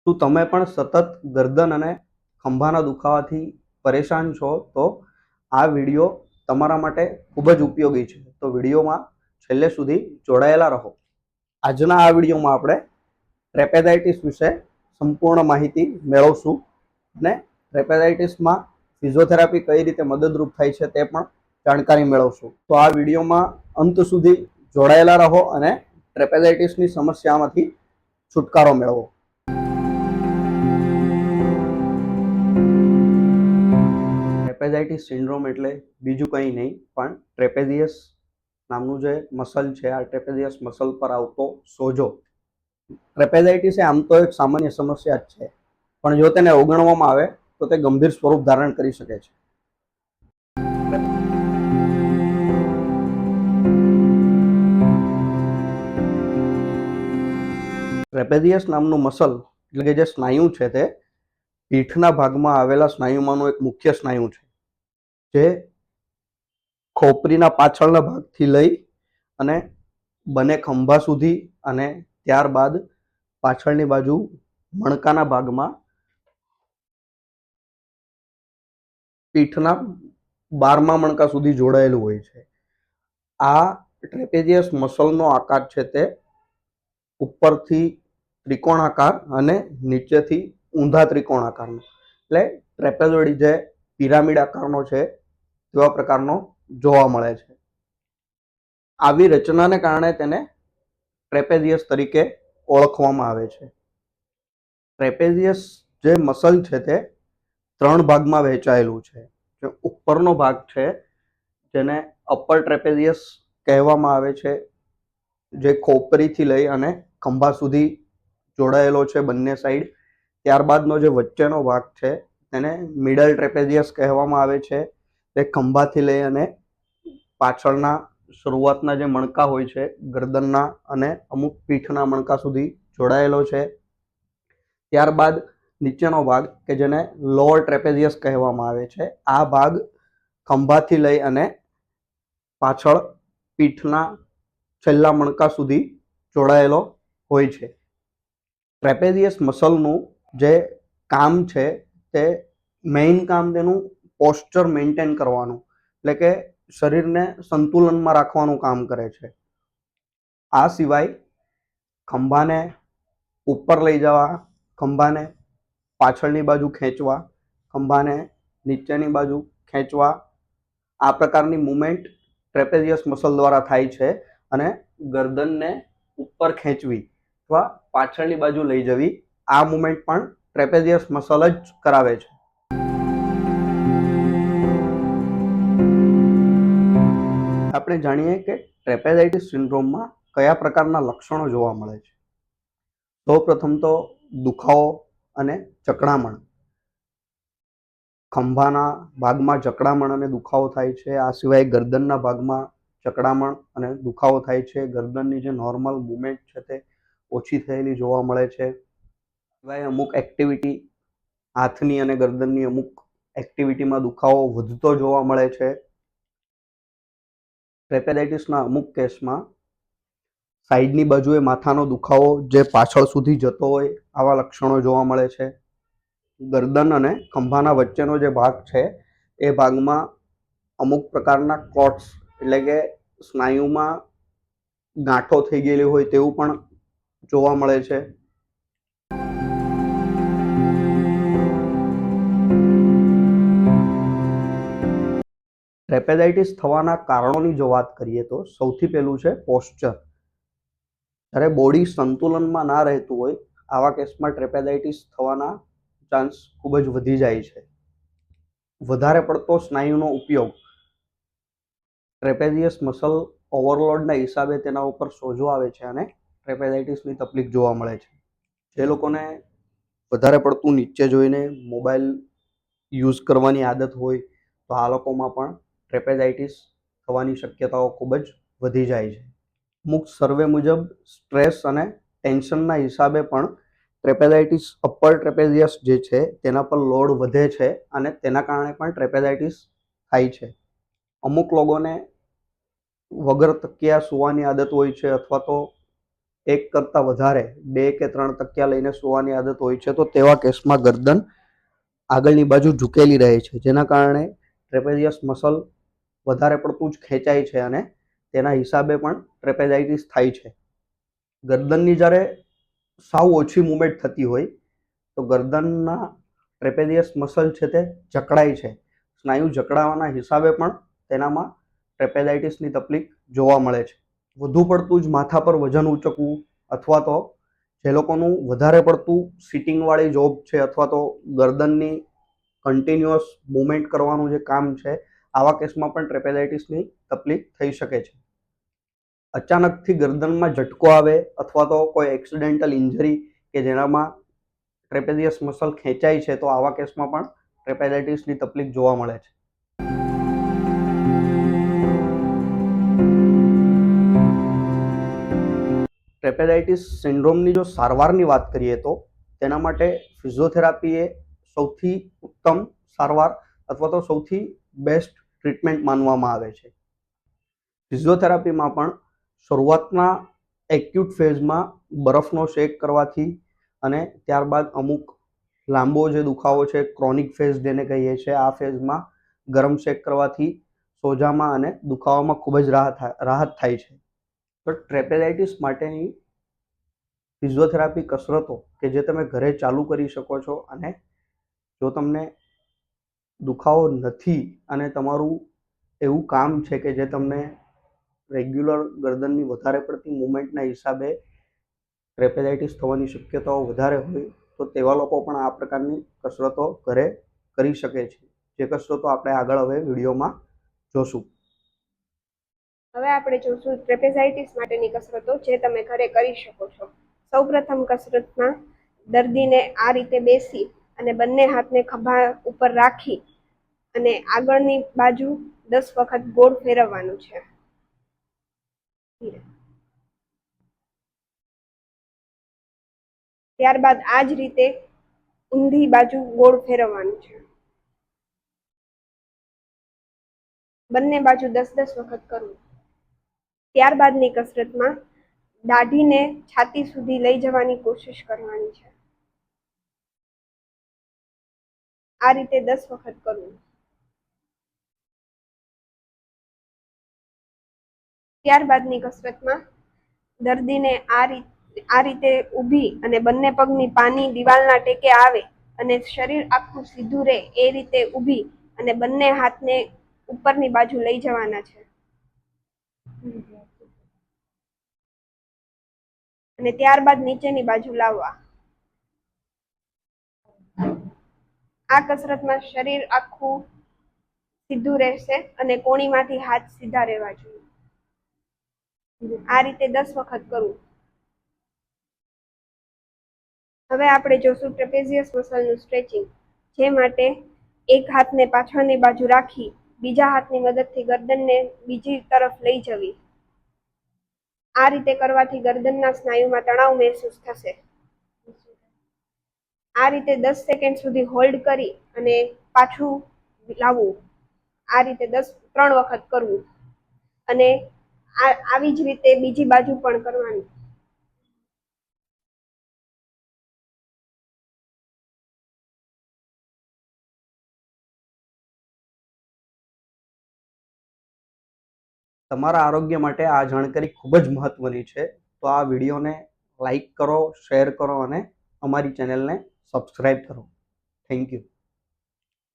શું તમે પણ સતત ગરદન અને ખંભાના દુખાવાથી પરેશાન છો તો આ વિડીયો તમારા માટે ખૂબ જ ઉપયોગી છે. તો વિડીયોમાં છેલ્લે સુધી જોડાયેલા રહો. આજના આ વિડીયોમાં આપણે ટ્રેપેઝાઇટિસ વિશે સંપૂર્ણ માહિતી મેળવશું અને ટ્રેપેઝાઇટિસમાં ફિઝિયોથેરાપી કઈ રીતે મદદરૂપ થાય છે તે પણ જાણકારી મેળવશું. તો આ વિડીયોમાં અંત સુધી જોડાયેલા રહો અને ટ્રેપેઝાઇટિસની સમસ્યામાંથી છુટકારો મેળવો. ટ્રેપેઝાઇટિસ સિન્ડ્રોમ એટલે બીજું કંઈ નહીં પણ ટ્રેપેઝિયસ નામનું જે મસલ છે, આ ટ્રેપેઝિયસ મસલ પર આવતો સોજો. ટ્રેપેઝાઇટિસ એ આમ તો એક સામાન્ય સમસ્યા જ છે, પણ જો તેને અવગણવામાં આવે તો તે ગંભીર સ્વરૂપ ધારણ કરી શકે છે. ટ્રેપેઝિયસ નામનું મસલ એટલે કે જે સ્નાયુ છે તે પીઠના ભાગમાં આવેલા સ્નાયુમાંનું એક મુખ્ય સ્નાયુ છે, જે ખોપરીના પાછળના ભાગથી લઈ અને બંને ખંભા સુધી અને ત્યારબાદ પાછળની બાજુ મણકાના ભાગમાં પીઠના 12મા મણકા સુધી જોડાયેલું હોય છે. આ ટ્રેપેઝિયસ મસલનો આકાર છે તે ઉપરથી ત્રિકોણાકાર અને નીચેથી ઊંધા ત્રિકોણાકારનો, એટલે ટ્રેપેઝોઇડ જે પિરામિડ આકારનો છે તેવા પ્રકારનો જોવા મળે છે. આવી રચનાને કારણે તેને ટ્રેપેઝિયસ તરીકે ઓળખવામાં આવે છે. ટ્રેપેઝિયસ જે મસલ છે તે 3 ભાગમાં વહેંચાયેલું છે. જે ઉપરનો ભાગ છે જેને અપર ટ્રેપેઝિયસ કહેવામાં આવે છે, જે ખોપરીથી લઈ અને ખંભા સુધી જોડાયેલો છે બંને સાઈડ. ત્યારબાદનો જે વચ્ચેનો ભાગ છે તેને મિડલ ટ્રેપેઝિયસ કહેવામાં આવે છે, તે ખંભાથી લઈ અને પાછળના શરૂઆતના જે મણકા હોય છે ગરદનના અને અમુક પીઠના મણકા સુધી જોડાયેલો છે. ત્યારબાદ નીચેનો ભાગ કે જેને લોઅર ટ્રેપેઝિયસ કહેવામાં આવે છે, આ ભાગ ખંભાથી લઈ અને પાછળ પીઠના છેલ્લા મણકા સુધી જોડાયેલો હોય છે. ટ્રેપેઝિયસ મસલનું જે કામ છે તે મેઇન કામ તેનું પોસ્ચર મેન્ટેન કરવાનું, એટલે કે શરીરને સંતુલનમાં રાખવાનું કામ કરે છે. આ સિવાય ખંભાને ઉપર લઈ જવા, ખંભાને પાછળની બાજુ ખેંચવા, ખંભાને નીચેની બાજુ ખેંચવા, આ પ્રકારની મૂવમેન્ટ ટ્રેપેઝિયસ મસલ દ્વારા થાય છે. અને ગરદનને ઉપર ખેંચવી અથવા પાછળની બાજુ લઈ જવી, આ મૂવમેન્ટ પણ ટ્રેપેઝિયસ મસલ જ કરાવે છે. આપણે જાણીએ કે ટ્રેપેઝાઇટિસ સિન્ડ્રોમમાં કયા પ્રકારના લક્ષણો જોવા મળે છે. સૌપ્રથમ તો દુખાવો અને જકડામણ. ખંભાના ભાગમાં જકડામણ અને દુખાવો થાય છે. આ સિવાય ગરદનના ભાગમાં જકડામણ અને દુખાવો થાય છે. ગરદનની જે નોર્મલ મૂવમેન્ટ છે તે ઓછી થયેલી જોવા મળે છે. સિવાય અમુક એક્ટિવિટી, હાથની અને ગરદનની અમુક એક્ટિવિટીમાં દુખાવો વધતો જોવા મળે છે. ટ્રેપેઝાઇટિસના અમુક કેસમાં સાઈડની બાજુએ માથાનો દુખાવો જે પાછળ સુધી જતો હોય આવા લક્ષણો જોવા મળે છે. ગરદન અને ખંભાના વચ્ચેનો જે ભાગ છે એ ભાગમાં અમુક પ્રકારના ક્લોટ્સ, એટલે કે સ્નાયુમાં ગાંઠો થઈ ગયેલી હોય તેવું પણ જોવા મળે છે. ટ્રેપેઝાઇટિસ થવાના કારણોની જો વાત કરીએ તો સૌથી પહેલું છે પોસ્ચર. જ્યારે બોડી સંતુલનમાં ના રહેતું હોય આવા કેસમાં ટ્રેપેઝાઇટિસ થવાના ચાન્સ ખૂબ જ વધી જાય છે. વધારે પડતો સ્નાયુનો ઉપયોગ, ટ્રેપેઝિયસ મસલ ઓવરલોડના હિસાબે તેના ઉપર સોજો આવે છે અને ટ્રેપેઝાઇટિસની તકલીફ જોવા મળે છે. જે લોકોને વધારે પડતું નીચે જોઈને મોબાઈલ યુઝ કરવાની આદત હોય તો આ લોકોમાં પણ ટ્રેપેઝાઇટિસ થવાની શક્યતાઓ ખૂબ જ વધી જાય છે. અમુક સર્વે મુજબ સ્ટ્રેસ અને ટેન્શનના હિસાબે પણ ટ્રેપેઝાઇટિસ, અપર ટ્રેપેઝિયસ જે છે તેના પર લોડ વધે છે અને તેના કારણે પણ ટ્રેપેઝાઇટિસ થાય છે. અમુક લોકોને વગર તકિયા સૂવાની આદત હોય છે, અથવા તો એક કરતાં વધારે 2 કે 3 તકિયા લઈને સૂવાની આદત હોય છે, તો તેવા કેસમાં ગરદન આગળની બાજુ ઝૂકેલી રહે છે, જેના કારણે ટ્રેપેઝિયસ મસલ વધારે પડતું જ ખેંચાય છે અને તેના હિસાબે પણ ટ્રેપેઝાઇટિસ થાય છે. ગરદનની જ્યારે સાવ ઓછી મૂવમેન્ટ થતી હોય તો ગરદનના ટ્રેપેઝિયસ મસલ છે તે જકડાય છે. સ્નાયુ જકડાવાના હિસાબે પણ તેનામાં ટ્રેપેઝાઇટિસની તકલીફ જોવા મળે છે. વધુ પડતું જ માથા પર વજન ઉચકવું, અથવા તો જે લોકોનું વધારે પડતું સિટિંગવાળી જોબ છે, અથવા તો ગરદનની કન્ટિન્યુઅસ મૂવમેન્ટ કરવાનું જે કામ છે, આવા કેસમાં પણ ટ્રેપેઝાઇટિસની તકલીફ થઈ શકે છે. અચાનકથી ગરદનમાં ઝટકો આવે અથવા તો કોઈ એક્સિડેન્ટલ ઇન્જરી કે જેનામાં ટ્રેપેઝિયસ મસલ ખેંચાય છે, તો આવા કેસમાં પણ ટ્રેપેઝાઇટિસની તકલીફ જોવા મળે છે. ટ્રેપેઝાઇટિસ સિન્ડ્રોમની જો સારવારની વાત કરીએ તો તેના માટે ફિઝિયોથેરાપી એ સૌથી ઉત્તમ સારવાર અથવા તો સૌથી બેસ્ટ ટ્રીટમેન્ટ માનવામાં આવે છે. ફિઝિયોથેરાપીમાં પણ શરૂઆતના એક્યુટ ફેઝમાં બરફનો શેક કરવાથી અને ત્યારબાદ અમુક લાંબો જે દુખાવો છે, ક્રોનિક ફેઝ જેને કહીએ છીએ, આ ફેઝમાં ગરમ શેક કરવાથી સોજામાં અને દુખાવામાં ખૂબ જ રાહત થાય છે. તો ટ્રેપેઝાઇટિસ માટેની ફિઝિયોથેરાપી કસરતો કે જે તમે ઘરે ચાલુ કરી શકો છો, અને જો તમને દુખાવો નથી અને તમારું એવું કામ છે કે જે તમને રેગ્યુલર ગરદનની વધારે પડતી મૂવમેન્ટના હિસાબે ટ્રેપેઝાઇટિસ થવાની શક્યતાઓ વધારે હોય, તો તેવા લોકો પણ આ પ્રકારની કસરતો ઘરે કરી શકે છે. જે કસરતો આપણે આગળ હવે વિડીયોમાં જોશું. હવે આપણે જોશું ટ્રેપેઝાઇટિસ માટેની કસરતો જે તમે ઘરે કરી શકો છો. સૌપ્રથમ કસરતમાં દર્દીને આ રીતે બેસી અને બંને હાથને ખભા ઉપર રાખી અને આગળની બાજુ 10 વખત ગોળ ફેરવવાનું છે. ત્યારબાદ આ જ રીતે ઊંધી બાજુ ગોળ ફેરવવાનું છે. બંને બાજુ 10-10 વખત કરવું. ત્યારબાદની કસરતમાં દાઢીને છાતી સુધી લઈ જવાની કોશિશ કરવાની છે. આ રીતે 10 વખત કરવું. ત્યારબાદની કસરતમાં દર્દીને આ રીતે ઊભી અને બંને પગની પાની દિવાલના ટેકે આવે અને શરીર આખું સીધું રહે એ રીતે ઊભી અને બંને હાથને ઉપરની બાજુ લઈ જવાના છે. અને ત્યારબાદ નીચેની બાજુ લાવવા. આ કસરતમાં શરીર આખું સીધું રહેશે અને કોણીમાંથી હાથ સીધા રહેવા જોઈએ. આ રીતે 10 વખત કરવું. હવે આપણે જોશું ટ્રેપેઝિયસ મસલનું સ્ટ્રેચિંગ, જે માટે એક હાથને પાછળની બાજુ રાખી બીજા હાથની મદદથી ગરદનને બીજી તરફ લઈ જવી. આ રીતે કરવાથી ગરદનના સ્નાયુમાં તણાવ મહેસૂસ થશે. આ રીતે 10 સેકન્ડ સુધી હોલ્ડ કરી અને પાછું લાવવું. આ રીતે 3 વખત કરવું અને આવી જ રીતે બીજી બાજુ પણ કરવાની. તમારા આરોગ્ય માટે આ જાણકારી ખૂબ જ મહત્વની છે, તો આ વિડીયોને લાઈક કરો, શેર કરો અને અમારી ચેનલને સબસ્ક્રાઈબ કરો. Thank you.